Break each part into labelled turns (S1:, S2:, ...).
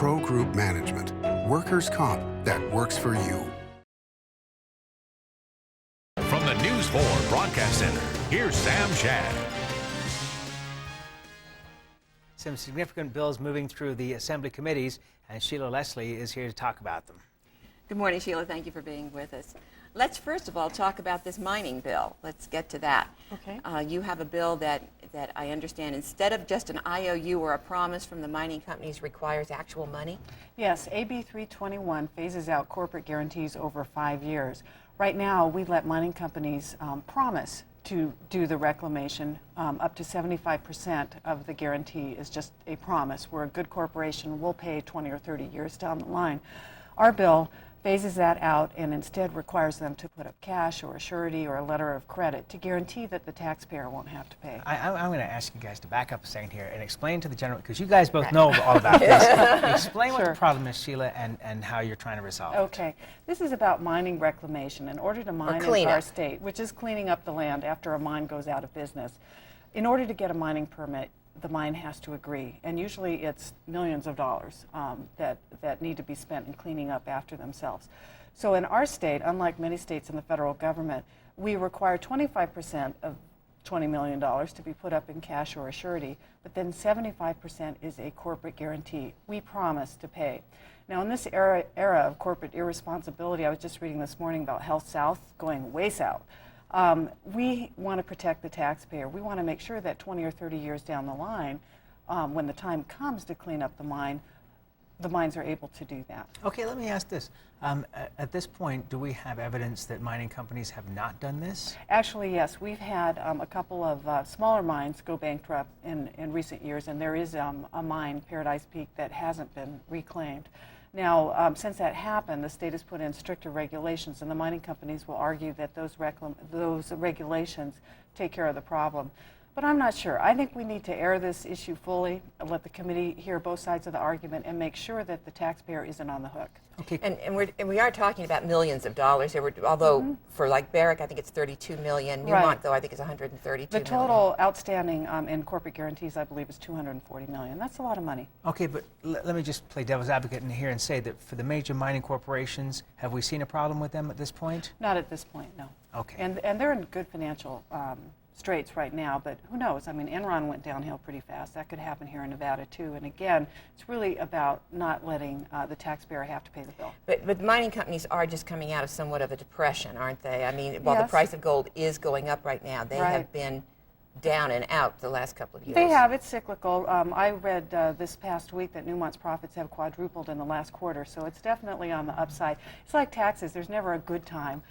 S1: Pro Group Management. Workers' comp that works for you.
S2: From the News 4 Broadcast Center, here's Sam Shad.
S3: Some significant bills moving through the Assembly committees, and Sheila Leslie is here to talk about them.
S4: Good morning, Sheila. Thank you for being with us. Let's first of all talk about this mining bill. Let's get to that.
S5: Okay.
S4: You have a bill that I understand, instead of just an IOU or a promise from the mining companies, requires actual money?
S5: Yes, AB 321 phases out corporate guarantees over 5 years. Right now, we let mining companies promise to do the reclamation. Up to 75% of the guarantee is just a promise. We're a good corporation, we'll pay 20 or 30 years down the line. Our bill phases that out and instead requires them to put up cash or a surety or a letter of credit to guarantee that the taxpayer won't have to pay.
S3: I'm going to ask you guys to back up a second here and explain to the general, because you guys both know all about this. Explain what the problem is, Sheila, and how you're trying to resolve it.
S5: Okay. This is about mining reclamation. In order to mine in our state, which is cleaning up the land after a mine goes out of business, in order to get a mining permit, the mine has to agree, and usually it's millions of dollars that need to be spent in cleaning up after themselves. So in our state, unlike many states in the federal government, we require 25% of $20 million to be put up in cash or a surety, but then 75% is a corporate guarantee. We promise to pay. Now in this era of corporate irresponsibility, I was just reading this morning about Health South going way south. We want to protect the taxpayer. We want to make sure that 20 or 30 years down the line, when the time comes to clean up the mines are able to do that.
S3: Okay, let me ask this. At this point, do we have evidence that mining companies have not done this?
S5: Actually, yes. We've had a couple of smaller mines go bankrupt in recent years, and there is a mine, Paradise Peak, that hasn't been reclaimed. Now, since that happened, the state has put in stricter regulations, and the mining companies will argue that those regulations take care of the problem. But I'm not sure. I think we need to air this issue fully, let the committee hear both sides of the argument, and make sure that the taxpayer isn't on the hook.
S3: Okay.
S4: And we are talking about millions of dollars. Although for like Barrick, I think it's 32 million. Newmont,
S5: Right.
S4: though, I think is 132
S5: The
S4: million.
S5: total outstanding in corporate guarantees, I believe, is 240 million. That's a lot of money.
S3: Okay, but let me just play devil's advocate in here and say that for the major mining corporations, have we seen a problem with them at this point?
S5: Not at this point, no.
S3: Okay.
S5: And they're in good financial straits right now, but who knows? I mean, Enron went downhill pretty fast. That could happen here in Nevada too. And again, it's really about not letting the taxpayer have to pay the bill.
S4: But mining companies are just coming out of somewhat of a depression, aren't they? I mean, while the
S5: Yes.
S4: price of gold is going up right now, they
S5: Right.
S4: have been down and out the last couple of years.
S5: They have. It's cyclical. I read this past week that Newmont's profits have quadrupled in the last quarter, so it's definitely on the upside. It's like taxes. There's never a good time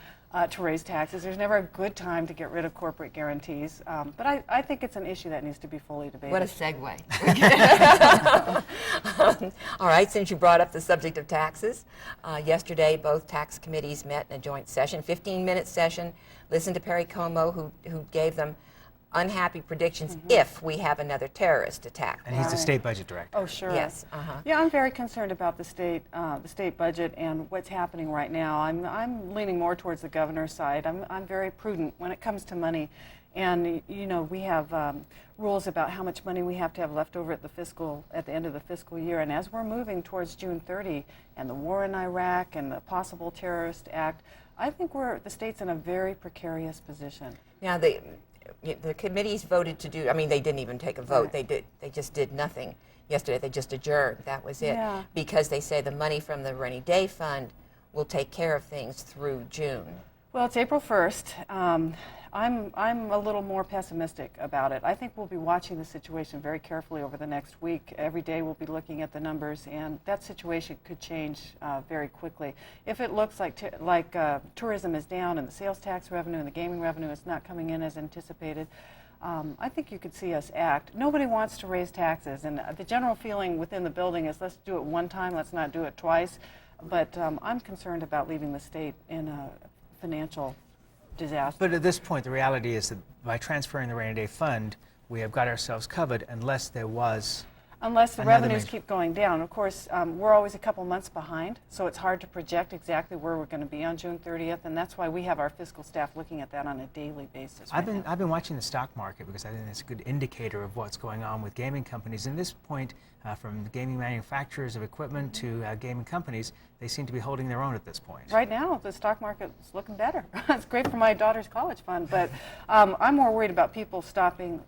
S5: to raise taxes. There's never a good time to get rid of corporate guarantees. But I think it's an issue that needs to be fully debated.
S4: What a segue. All right, since you brought up the subject of taxes, yesterday both tax committees met in a joint session, 15-minute session, listened to Perry Como, who gave them unhappy predictions if we have another terrorist attack.
S3: And he's the state budget director.
S5: Oh, sure.
S4: Yes.
S5: Yeah, I'm very concerned about the state budget and what's happening right now. I'm leaning more towards the governor's side. I'm very prudent when it comes to money, and you know we have rules about how much money we have to have left over at the end of the fiscal year. And as we're moving towards June 30 and the war in Iraq and the possible terrorist act, I think the state's in a very precarious position.
S4: Now the committees voted to do, I mean, they didn't even take a vote.
S5: Right.
S4: They just did nothing yesterday. They just adjourned. That was it.
S5: Yeah.
S4: Because they say the money from the rainy day fund will take care of things through June.
S5: Well, it's April 1st. I'm a little more pessimistic about it. I think we'll be watching the situation very carefully over the next week. Every day we'll be looking at the numbers, and that situation could change very quickly. If it looks like tourism is down and the sales tax revenue and the gaming revenue is not coming in as anticipated, I think you could see us act. Nobody wants to raise taxes, and the general feeling within the building is let's do it one time, let's not do it twice. But I'm concerned about leaving the state in a financial disaster.
S3: But at this point, the reality is that by transferring the rainy day fund, we have got ourselves covered unless there was
S5: Unless the
S3: Another
S5: revenues
S3: major-
S5: keep going down. Of course, we're always a couple months behind, so it's hard to project exactly where we're going to be on June 30th, and that's why we have our fiscal staff looking at that on a daily basis.
S3: I've been watching the stock market because I think it's a good indicator of what's going on with gaming companies. And at this point, from the gaming manufacturers of equipment to gaming companies, they seem to be holding their own at this point.
S5: Right now, the stock market is looking better. It's great for my daughter's college fund, but I'm more worried about people stopping,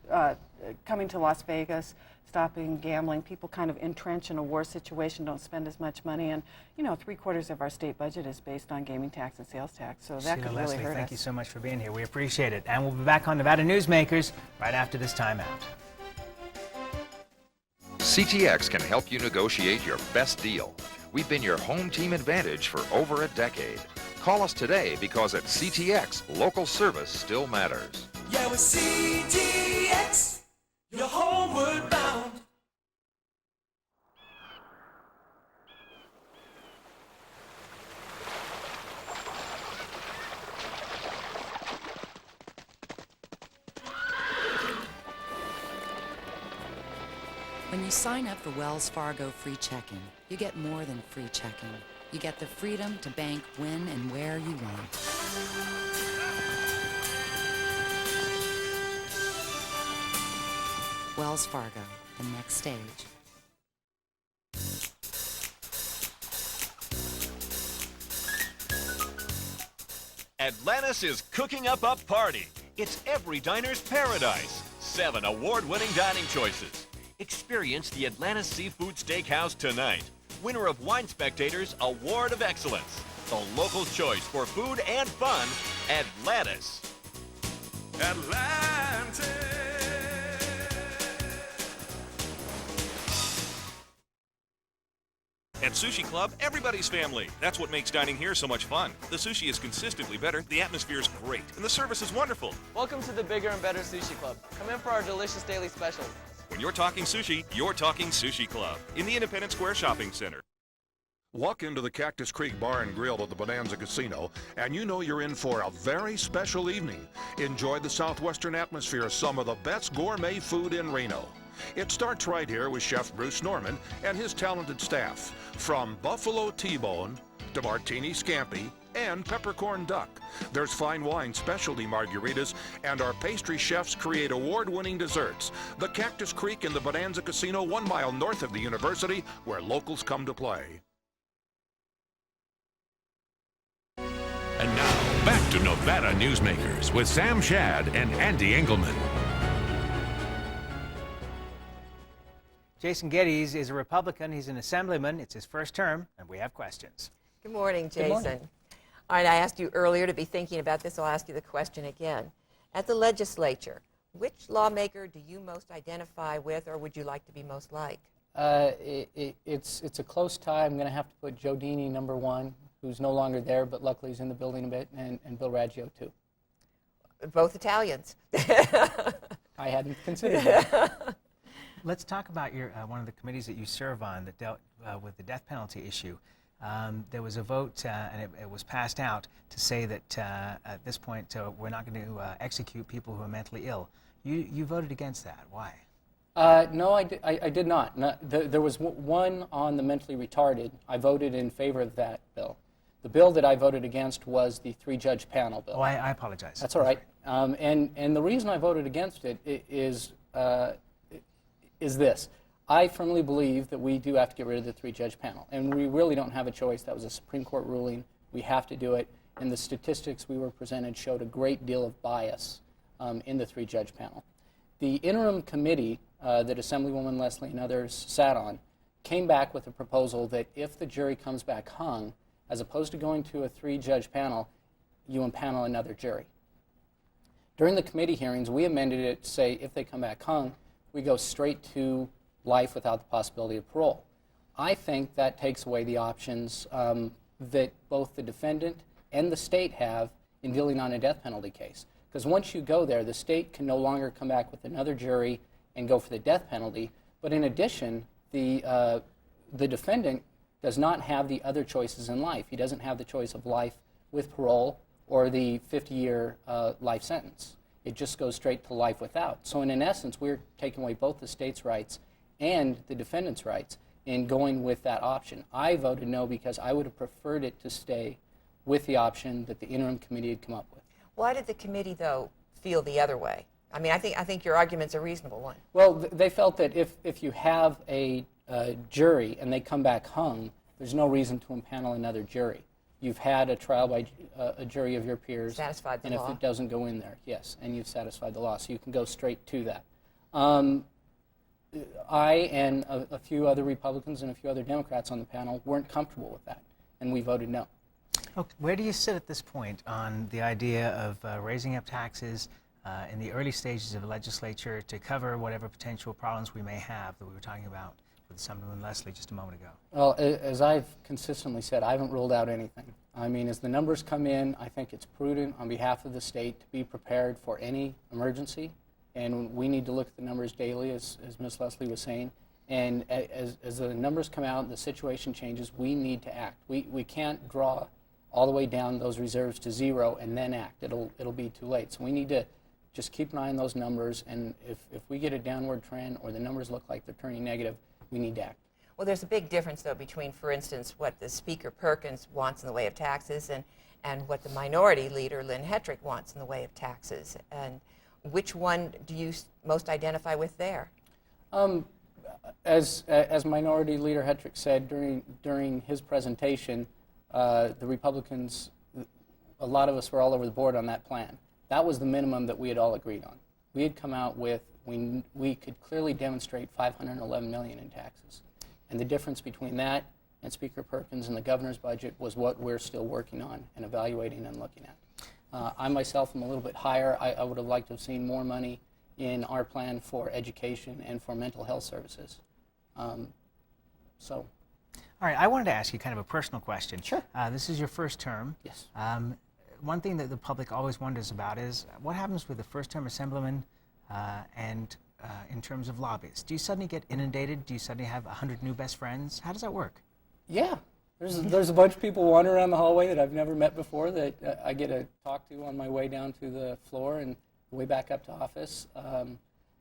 S5: coming to Las Vegas, stopping gambling. People kind of entrench in a war situation, don't spend as much money, and you know, 3/4 of our state budget is based on gaming tax and sales tax, so that
S3: Shelia,
S5: could
S3: Leslie,
S5: really hurt
S3: thank
S5: us.
S3: you so much for being here. We appreciate it. And we'll be back on Nevada Newsmakers right after this timeout.
S6: CTX can help you negotiate your best deal. We've been your home team advantage for over a decade. Call us today because at CTX, local service still matters.
S7: Yeah, with CTX, you're homeward bound.
S8: When you sign up for Wells Fargo free checking, you get more than free checking. You get the freedom to bank when and where you want. Wells Fargo, the next stage.
S2: Atlantis is cooking up a party. It's every diner's paradise. 7 award-winning dining choices. Experience the Atlantis Seafood Steakhouse tonight. Winner of Wine Spectator's Award of Excellence. The local choice for food and fun, Atlantis.
S7: Atlantis.
S9: At Sushi Club, everybody's family. That's what makes dining here so much fun. The sushi is consistently better, the atmosphere is great, and the service is wonderful.
S10: Welcome to the bigger and better Sushi Club. Come in for our delicious daily specials.
S9: When you're talking sushi, you're talking Sushi Club in the Independence Square Shopping Center.
S11: Walk into the Cactus Creek Bar and Grill at the Bonanza Casino, and you know you're in for a very special evening. Enjoy the southwestern atmosphere of some of the best gourmet food in Reno. It starts right here with Chef Bruce Norman and his talented staff. From buffalo T-bone to martini scampi and peppercorn duck. There's fine wine, specialty margaritas, and our pastry chefs create award-winning desserts. The Cactus Creek in the Bonanza Casino, 1 mile north of the university, where locals come to play.
S2: And now, back to Nevada Newsmakers with Sam Shad and Ande Engleman.
S3: Jason Geddes is a Republican. He's an assemblyman. It's his first term, and we have questions.
S4: Good morning, Jason.
S3: Good morning.
S4: All right, I asked you earlier to be thinking about this. I'll ask you the question again. At the legislature, which lawmaker do you most identify with, or would you like to be most like?
S12: It's a close tie. I'm going to have to put Joe Dini number 1, who's no longer there, but luckily he's in the building a bit, and Bill Raggio too.
S4: Both Italians.
S12: I hadn't considered that.
S3: Let's talk about your one of the committees that you serve on that dealt with the death penalty issue. There was a vote, and it was passed out to say that at this point we're not going to execute people who are mentally ill. You voted against that. Why?
S12: No, I did not. There was one on the mentally retarded. I voted in favor of that bill. The bill that I voted against was the 3-judge panel bill.
S3: Oh, I apologize.
S12: That's all right. And the reason I voted against it is this. I firmly believe that we do have to get rid of the 3-judge panel, and we really don't have a choice. That was a Supreme Court ruling. We have to do it, and the statistics we were presented showed a great deal of bias in the 3-judge panel. The interim committee that Assemblywoman Leslie and others sat on came back with a proposal that if the jury comes back hung, as opposed to going to a 3-judge panel, you impanel another jury. During the committee hearings, we amended it to say if they come back hung, we go straight to life without the possibility of parole. I think that takes away the options that both the defendant and the state have in dealing on a death penalty case. Because once you go there, the state can no longer come back with another jury and go for the death penalty. But in addition, the defendant does not have the other choices in life. He doesn't have the choice of life with parole or the 50-year life sentence. It just goes straight to life without. So in essence, we're taking away both the state's rights and the defendant's rights in going with that option. I voted no because I would have preferred it to stay with the option that the interim committee had come up with.
S4: Why did the committee, though, feel the other way? I mean, I think your argument's a reasonable one.
S12: Well, they felt that if you have a jury and they come back hung, there's no reason to impanel another jury. You've had a trial by a jury of your peers.
S4: Satisfied the
S12: law. And if it doesn't go in there, yes, and you've satisfied the law, so you can go straight to that. I and a few other Republicans and a few other Democrats on the panel weren't comfortable with that, and we voted no.
S3: Okay. Where do you sit at this point on the idea of raising up taxes in the early stages of the legislature to cover whatever potential problems we may have that we were talking about with Assemblyman Leslie just a moment ago?
S12: Well, as I've consistently said, I haven't ruled out anything. I mean, as the numbers come in, I think it's prudent on behalf of the state to be prepared for any emergency. And we need to look at the numbers daily, as Ms. Leslie was saying. And as the numbers come out and the situation changes, we need to act. We can't draw all the way down those reserves to zero and then act. It'll be too late. So we need to just keep an eye on those numbers. And if we get a downward trend or the numbers look like they're turning negative, we need to act.
S4: Well, there's a big difference, though, between, for instance, what the Speaker Perkins wants in the way of taxes and what the Minority Leader, Lynn Hetrick, wants in the way of taxes. And which one do you most identify with there?
S12: As Minority Leader Hetrick said during his presentation, the Republicans, a lot of us were all over the board on that plan. That was the minimum that we had all agreed on. We had come out with, we could clearly demonstrate $511 million in taxes. And the difference between that and Speaker Perkins and the governor's budget was what we're still working on and evaluating and looking at. I myself am a little bit higher. I would have liked to have seen more money in our plan for education and for mental health services. All
S3: right, I wanted to ask you kind of a personal question.
S12: Sure.
S3: This is your first term.
S12: Yes.
S3: One thing that the public always wonders about is what happens with the first-term assemblyman and in terms of lobbyists. Do you suddenly get inundated? Do you suddenly have 100 new best friends? How does that work?
S12: Yeah. There's a bunch of people wandering around the hallway that I've never met before that I get to talk to on my way down to the floor and way back up to office.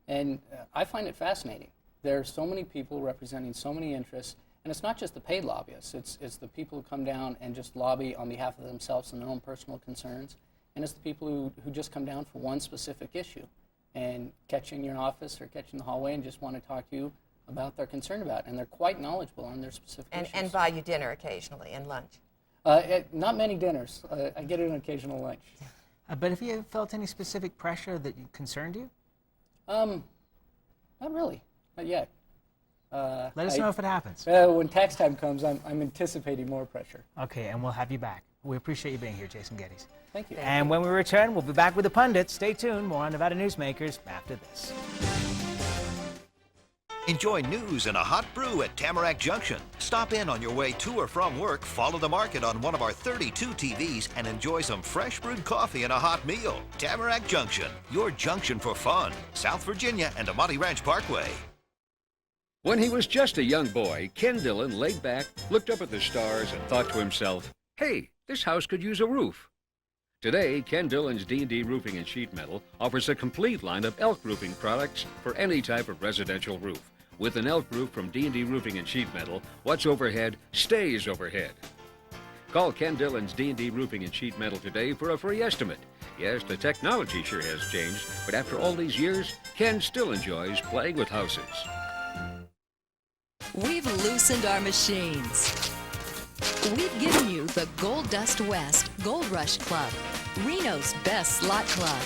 S12: And I find it fascinating. There are so many people representing so many interests, and it's not just the paid lobbyists. It's the people who come down and just lobby on behalf of themselves and their own personal concerns, and it's the people who just come down for one specific issue and catch you in your office or catch you in the hallway and just want to talk to you about their concern about it, and they're quite knowledgeable on their specific issues.
S4: And buy you dinner occasionally and lunch.
S12: Not many dinners. I get an occasional lunch.
S3: But have you felt any specific pressure that concerned you?
S12: Not really. Not yet.
S3: Let us know if it happens.
S12: When tax time comes, I'm anticipating more pressure.
S3: Okay, and we'll have you back. We appreciate you being here, Jason Geddes.
S12: Thank you.
S3: And when we return, we'll be back with the Pundits. Stay tuned. More on Nevada Newsmakers after this.
S13: Enjoy news and a hot brew at Tamarack Junction. Stop in on your way to or from work, follow the market on one of our 32 TVs, and enjoy some fresh brewed coffee and a hot meal. Tamarack Junction, your junction for fun. South Virginia and Amati Ranch Parkway.
S14: When he was just a young boy, Ken Dillon laid back, looked up at the stars, and thought to himself, hey, this house could use a roof. Today, Ken Dillon's D&D Roofing and Sheet Metal offers a complete line of elk roofing products for any type of residential roof. With an elk roof from D&D Roofing and Sheet Metal, what's overhead stays overhead. Call Ken Dillon's D&D Roofing and Sheet Metal today for a free estimate. Yes, the technology sure has changed, but after all these years, Ken still enjoys playing with houses.
S8: We've loosened our machines. We've given you the Gold Dust West Gold Rush Club, Reno's best slot club.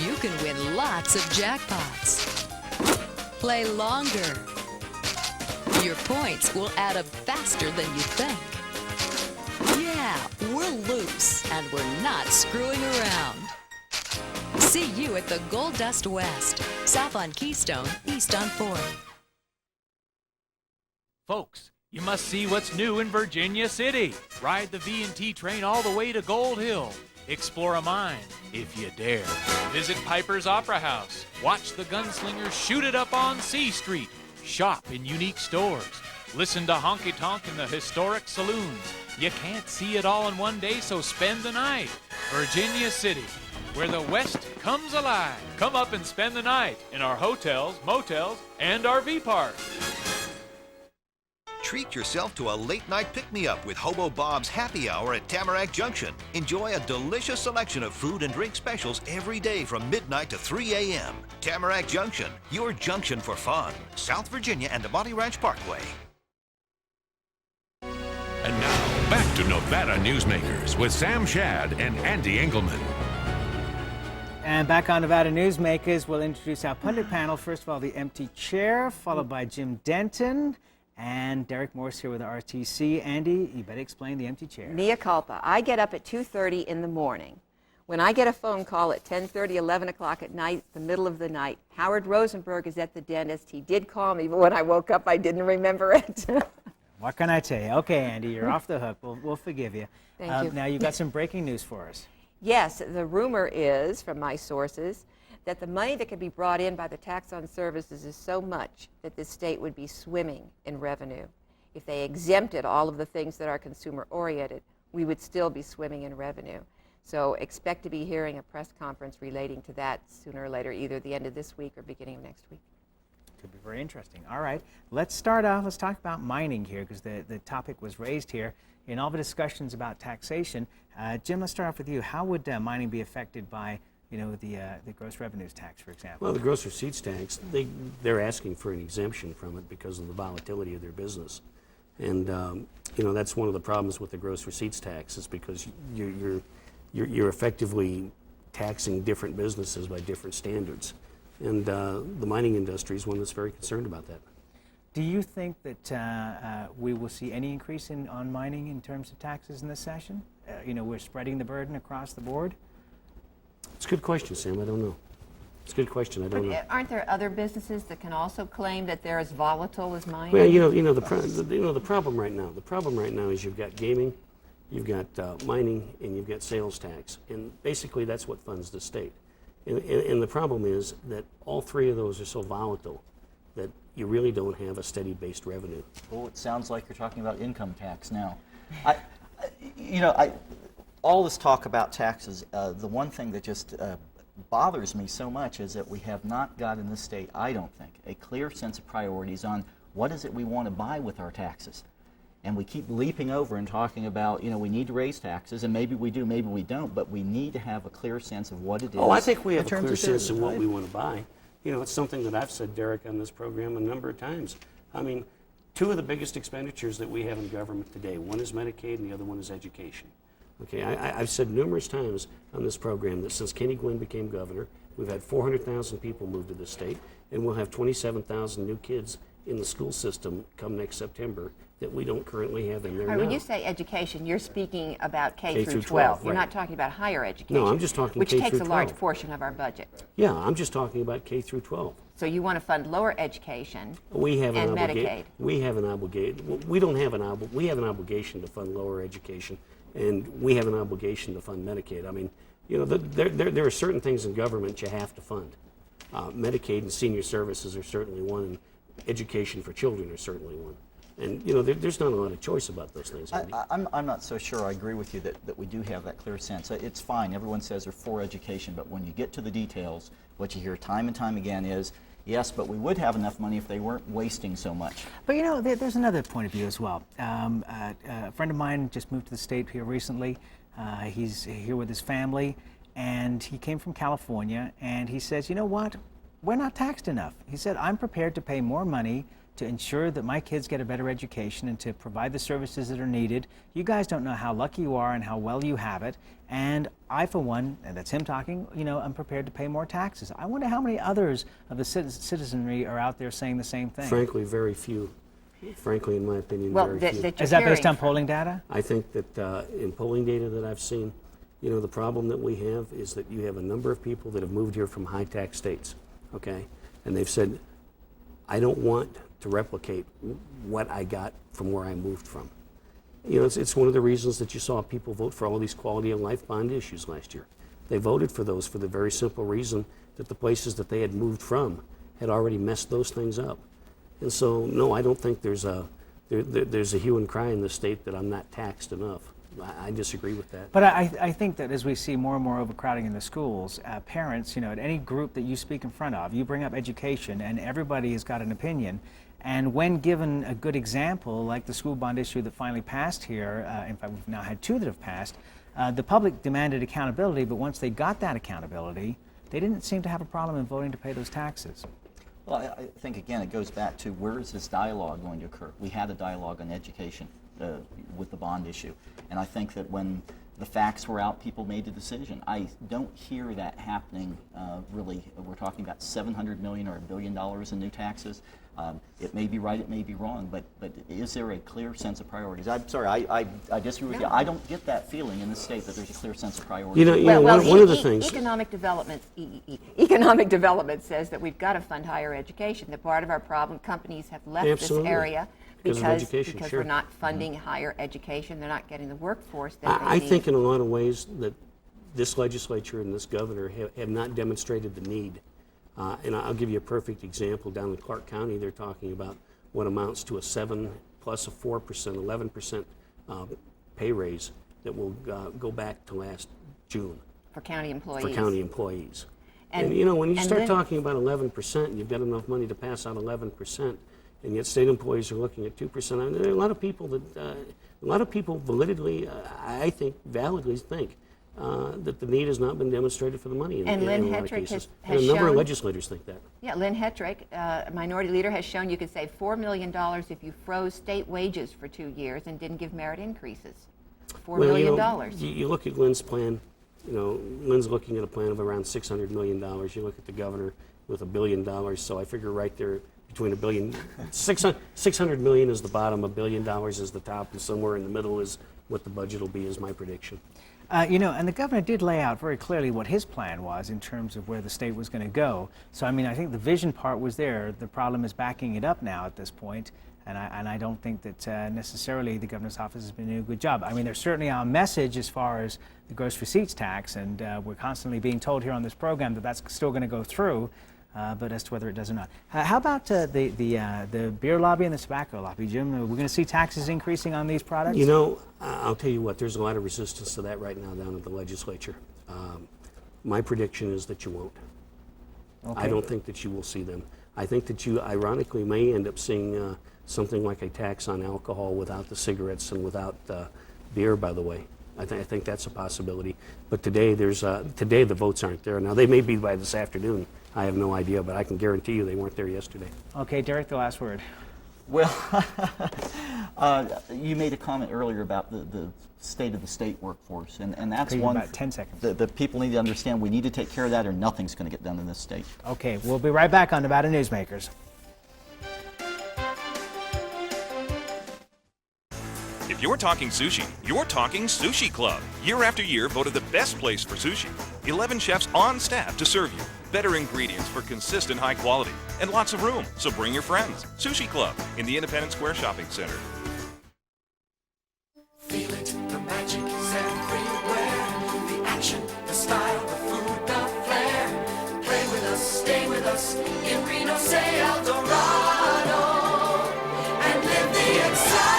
S8: You can win lots of jackpots. Play longer. Your points will add up faster than you think. Yeah, we're loose and we're not screwing around. See you at the Gold Dust West, south on Keystone, east on 4th.
S15: Folks, you must see what's new in Virginia City. Ride the V&T train all the way to Gold Hill. Explore a mine, if you dare. Visit Piper's Opera House. Watch the gunslingers shoot it up on C Street. Shop in unique stores. Listen to honky tonk in the historic saloons. You can't see it all in one day, so spend the night. Virginia City, where the West comes alive. Come up and spend the night in our hotels, motels, and RV park.
S13: Treat yourself to a late-night pick-me-up with Hobo Bob's Happy Hour at Tamarack Junction. Enjoy a delicious selection of food and drink specials every day from midnight to 3 a.m. Tamarack Junction, your junction for fun. South Virginia and the Bonnie Ranch Parkway.
S16: And now, back to Nevada Newsmakers with Sam Shad and Ande Engleman.
S3: And back on Nevada Newsmakers, we'll introduce our pundit panel. First of all, the empty chair, followed by Jim Denton. And Derek Morse here with RTC. Ande, you better explain the empty chair.
S4: Mea culpa. I get up at 2:30 in the morning. When I get a phone call at 10:30, 11 o'clock at night, the middle of the night, Howard Rosenberg is at the dentist. He did call me, but when I woke up, I didn't remember it.
S3: What can I tell you? Okay, Ande, you're off the hook. We'll forgive you.
S4: Thank you.
S3: Now, you've got some breaking news for us.
S4: Yes, the rumor is, from my sources, that the money that could be brought in by the tax on services is so much that this state would be swimming in revenue. If they exempted all of the things that are consumer-oriented, we would still be swimming in revenue. So expect to be hearing a press conference relating to that sooner or later, either the end of this week or beginning of next week.
S3: Could be very interesting. All right, let's start off. Let's talk about mining here, because the topic was raised here in all the discussions about taxation. Jim, let's start off with you. How would mining be affected by the gross revenues tax, for example?
S17: Well, the gross receipts tax, they're asking for an exemption from it because of the volatility of their business. And, that's one of the problems with the gross receipts tax, is because you're effectively taxing different businesses by different standards. And the mining industry is one that's very concerned about that.
S3: Do you think that we will see any increase on mining in terms of taxes in this session? We're spreading the burden across the board?
S17: It's a good question, Sam. I don't know. It's a good question. I don't know.
S4: Aren't there other businesses that can also claim that they're as volatile as mining?
S17: Well, the problem right now. The problem right now is you've got gaming, you've got mining, and you've got sales tax, and basically that's what funds the state. And the problem is that all three of those are so volatile that you really don't have a steady-based revenue.
S18: Well, it sounds like you're talking about income tax now. All this talk about taxes, the one thing that just bothers me so much is that we have not got in this state, I don't think, a clear sense of priorities on what is it we want to buy with our taxes. And we keep leaping over and talking about, we need to raise taxes, and maybe we do, maybe we don't, but we need to have a clear sense of what it is.
S17: Oh, I think we have a clear sense of what we want to buy. It's something that I've said, Derek, on this program a number of times. I mean, two of the biggest expenditures that we have in government today, one is Medicaid and the other one is education. Okay, I've said numerous times on this program that since Kenny Gwynn became governor, we've had 400,000 people move to this state, and we'll have 27,000 new kids in the school system come next September that we don't currently have in there now.
S4: When you say education, you're speaking about K through 12. You're
S17: right.
S4: not talking about higher education.
S17: No, I'm just talking
S4: which
S17: K through 12.
S4: Which takes a large portion of our budget.
S17: Yeah, I'm just talking about K through 12.
S4: So you want to fund lower education
S17: we have
S4: and
S17: an
S4: Medicaid.
S17: We have an obligation. We don't have we have an obligation to fund lower education, and we have an obligation to fund Medicaid. I mean, there are certain things in government you have to fund. Medicaid and senior services are certainly one, and education for children are certainly one. And there's not a lot of choice about those things.
S18: I'm not so sure I agree with you that we do have that clear sense. It's fine, everyone says they're for education, but when you get to the details, what you hear time and time again is, yes, but we would have enough money if they weren't wasting so much.
S3: But there's another point of view as well. A friend of mine just moved to the state here recently. He's here with his family, and he came from California, and he says, you know what? We're not taxed enough. He said, I'm prepared to pay more money to ensure that my kids get a better education and to provide the services that are needed. You guys don't know how lucky you are and how well you have it. And I, for one, and that's him talking, I'm prepared to pay more taxes. I wonder how many others of the citizenry are out there saying the same thing.
S17: Frankly, very few. Frankly, in my opinion, very few.
S3: Is that based on polling data?
S17: I think that in polling data that I've seen, the problem that we have is that you have a number of people that have moved here from high-tax states, okay? And they've said, I don't want to replicate what I got from where I moved from. It's one of the reasons that you saw people vote for all these quality of life bond issues last year. They voted for those for the very simple reason that the places that they had moved from had already messed those things up. And so, no, I don't think there's a hue and cry in the state that I'm not taxed enough. I disagree with that.
S3: But I think that as we see more and more overcrowding in the schools, parents, at any group that you speak in front of, you bring up education, and everybody has got an opinion. And when given a good example, like the school bond issue that finally passed here, in fact, we've now had 2 that have passed, the public demanded accountability, but once they got that accountability, they didn't seem to have a problem in voting to pay those taxes.
S18: Well, I think, again, it goes back to where is this dialogue going to occur? We had a dialogue on education with the bond issue, and I think that when the facts were out, people made a decision. I don't hear that happening, really. We're talking about $700 million or $1 billion in new taxes. It may be right, it may be wrong, but is there a clear sense of priorities? I'm sorry, I disagree with you. I don't get that feeling in the state that there's a clear sense of priorities.
S17: One of the things...
S4: Economic development says that we've got to fund higher education. That part of our problem, companies have left this area because we're not funding higher education. They're not getting the workforce that they need.
S17: I think in a lot of ways that this legislature and this governor have not demonstrated the need. And I'll give you a perfect example. Down in Clark County, they're talking about what amounts to a 7 plus a 4%, 11% pay raise that will go back to last June.
S4: For county employees.
S17: For county employees. And when you start talking about 11%, and you've got enough money to pass out 11%, and yet state employees are looking at 2%. I mean, there are a lot of people validly, I think, validly think that the need has not been demonstrated for the money in a lot of cases. And a number of legislators think that.
S4: Yeah, Lynn Hetrick, minority leader, has shown you could save $4 million if you froze state wages for 2 years and didn't give merit increases. $4 million.
S17: You look at Lynn's plan. Lynn's looking at a plan of around $600 million. You look at the governor with $1 billion. So I figure right there between $1 billion, 600 million is the bottom, $1 billion is the top, and somewhere in the middle is what the budget will be, is my prediction.
S3: And the governor did lay out very clearly what his plan was in terms of where the state was going to go. So, I mean, I think the vision part was there. The problem is backing it up now at this point, and I don't think that necessarily the governor's office has been doing a good job. I mean, there's certainly our message as far as the gross receipts tax, and we're constantly being told here on this program that that's still going to go through. But as to whether it does or not. How about the beer lobby and the tobacco lobby, Jim? Are we going to see taxes increasing on these products?
S17: I'll tell you what, there's a lot of resistance to that right now down at the legislature. My prediction is that you won't. Okay. I don't think that you will see them. I think that you, ironically, may end up seeing something like a tax on alcohol without the cigarettes and without beer, by the way. I think that's a possibility. But today, today the votes aren't there. Now, they may be by this afternoon. I have no idea, but I can guarantee you they weren't there yesterday.
S3: Okay, Derek, the last word.
S18: Well, you made a comment earlier about the state of the state workforce, and that's one.
S3: About 10 seconds.
S18: The people need to understand we need to take care of that, or nothing's going to get done in this state.
S3: Okay, we'll be right back on Nevada Newsmakers.
S9: If you're talking sushi, you're talking Sushi Club. Year after year, voted the best place for sushi. 11 chefs on staff to serve you. Better ingredients for consistent high quality. And lots of room, so bring your friends. Sushi Club in the Independence Square Shopping Center.
S7: Feel it, the magic is everywhere. The action, the style, the food, the flair. Play with us, stay with us in Reno, say El Dorado. And live the excitement.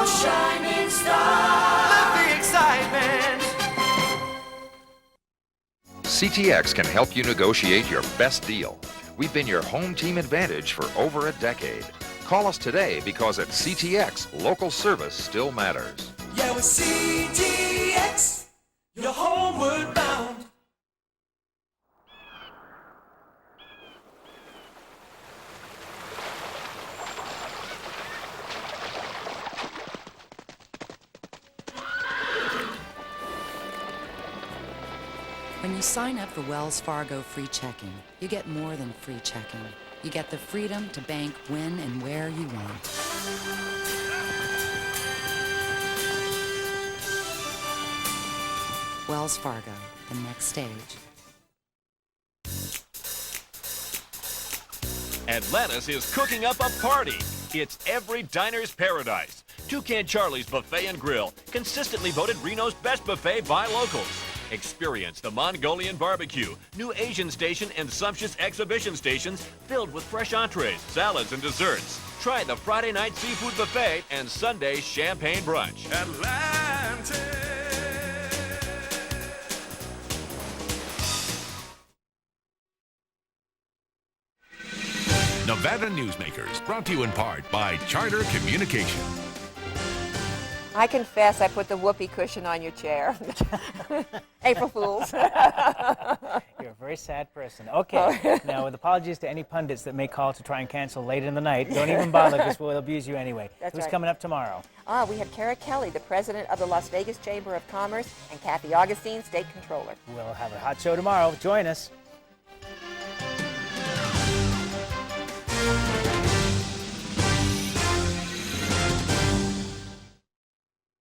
S7: Shining star. Love the excitement.
S6: CTX can help you negotiate your best deal. We've been your home team advantage for over a decade. Call us today because at CTX, local service still matters.
S7: Yeah, with CTX, you're homeward bound.
S19: When you sign up for Wells Fargo free checking, you get more than free checking. You get the freedom to bank when and where you want. Wells Fargo, the next stage.
S2: Atlantis is cooking up a party. It's every diner's paradise. Toucan Charlie's Buffet and Grill, consistently voted Reno's best buffet by locals. Experience the Mongolian barbecue, new Asian station, and sumptuous exhibition stations filled with fresh entrees, salads, and desserts. Try the Friday night seafood buffet and Sunday champagne brunch.
S16: Nevada Newsmakers, brought to you in part by Charter Communication.
S4: I confess I put the whoopee cushion on your chair. April Fools.
S3: You're a very sad person. Okay, now with apologies to any pundits that may call to try and cancel late in the night, don't even bother because we'll abuse you anyway.
S4: That's
S3: Who's
S4: right.
S3: coming up tomorrow?
S4: We have Kara Kelly, the president of the Las Vegas Chamber of Commerce, and Kathy Augustine, state controller.
S3: We'll have a hot show tomorrow. Join us.